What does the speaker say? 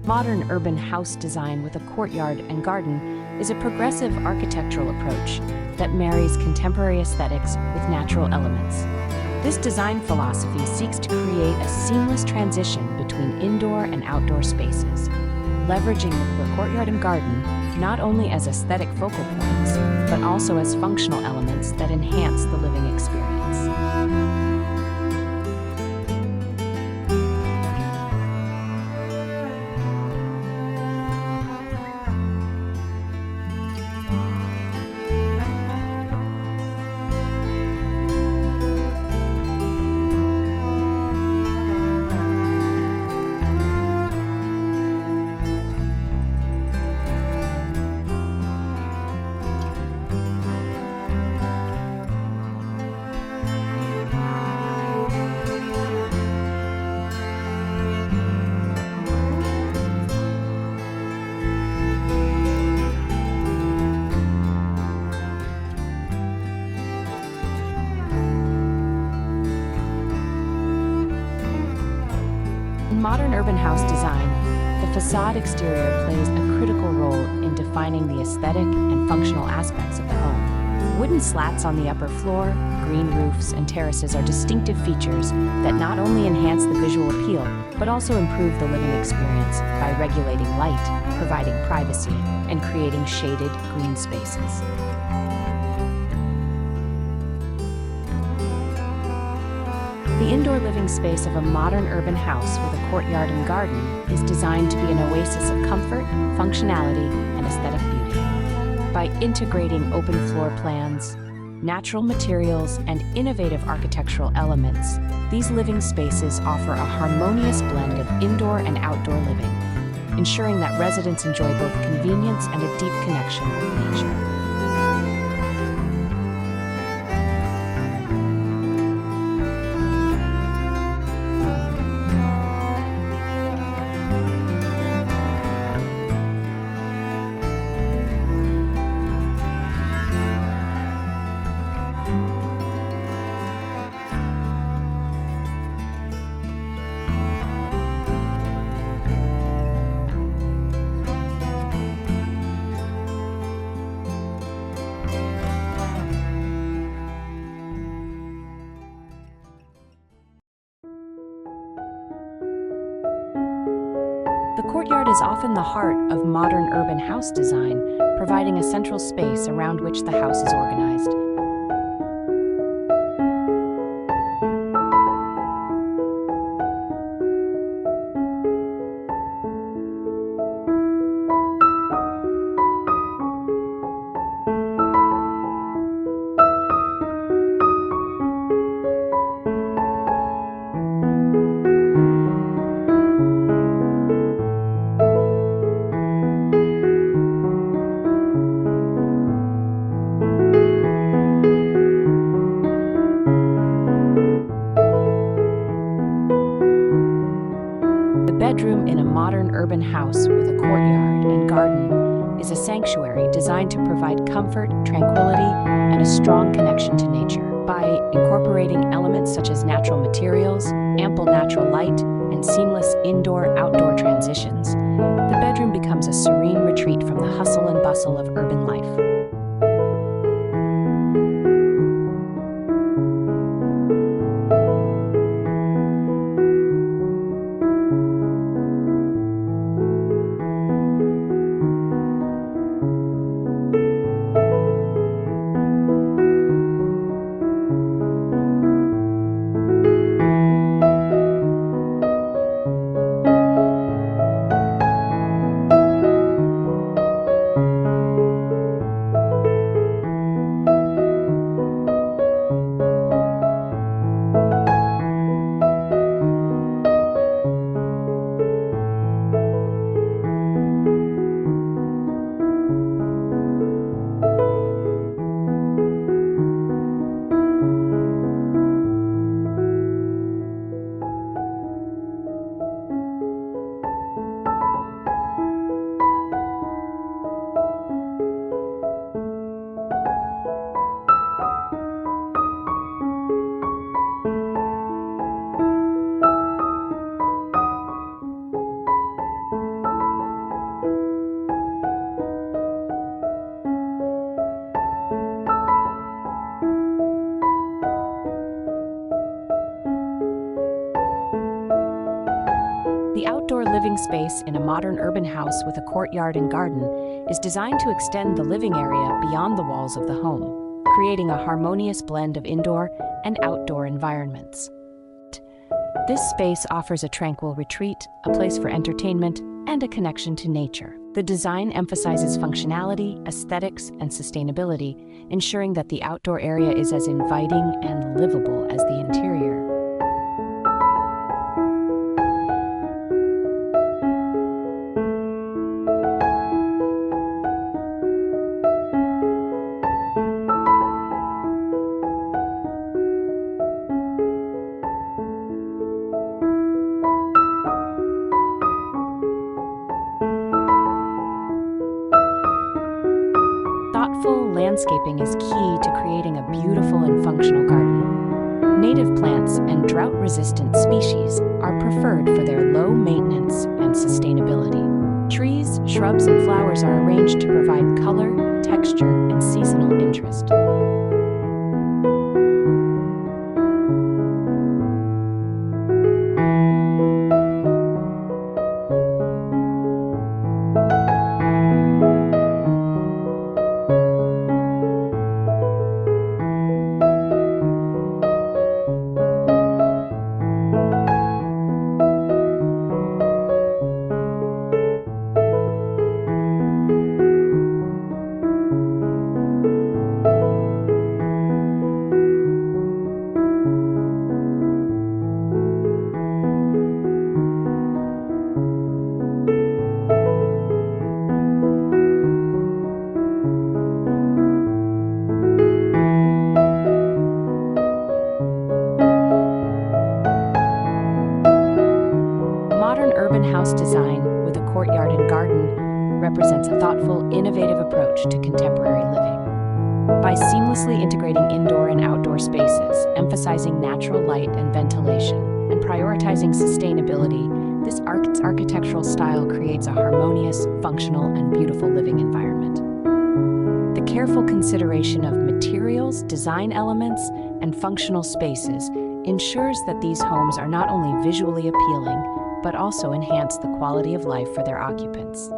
Modern urban house design with a courtyard and garden is a progressive architectural approach that marries contemporary aesthetics with natural elements. This design philosophy seeks to create a seamless transition between indoor and outdoor spaces, leveraging the courtyard and garden not only as aesthetic focal points, but also as functional elements that enhance the living experience. In modern urban house design, the facade exterior plays a critical role in defining the aesthetic and functional aspects of the home. Wooden slats on the upper floor, green roofs, and terraces are distinctive features that not only enhance the visual appeal, but also improve the living experience by regulating light, providing privacy, and creating shaded green spaces. The indoor living space of a modern urban house with a courtyard and garden is designed to be an oasis of comfort, functionality, and aesthetic beauty. By integrating open floor plans, natural materials, and innovative architectural elements, these living spaces offer a harmonious blend of indoor and outdoor living, ensuring that residents enjoy both convenience and a deep connection with nature. The courtyard is often the heart of modern urban house design, providing a central space around which the house is organized. Bedroom in a modern urban house with a courtyard and garden is a sanctuary designed to provide comfort, tranquility, and a strong connection to nature. By incorporating elements such as natural materials, ample natural light, and seamless indoor-outdoor transitions, the bedroom becomes a serene retreat from the hustle and bustle of urban life. The outdoor living space in a modern urban house with a courtyard and garden is designed to extend the living area beyond the walls of the home, creating a harmonious blend of indoor and outdoor environments. This space offers a tranquil retreat, a place for entertainment, and a connection to nature. The design emphasizes functionality, aesthetics, and sustainability, ensuring that the outdoor area is as inviting and livable as the interior. Thoughtful landscaping is key to creating a beautiful and functional garden. Native plants and drought-resistant species are preferred for their low maintenance and sustainability. Trees, shrubs, and flowers are arranged to provide color, texture, and seasonal interest. Modern urban house design with a courtyard and garden represents a thoughtful, innovative approach to contemporary living. By seamlessly integrating indoor and outdoor spaces, emphasizing natural light and ventilation, and prioritizing sustainability, this architectural style creates a harmonious, functional, and beautiful living environment. The careful consideration of materials, design elements, and functional spaces ensures that these homes are not only visually appealing, but also enhance the quality of life for their occupants.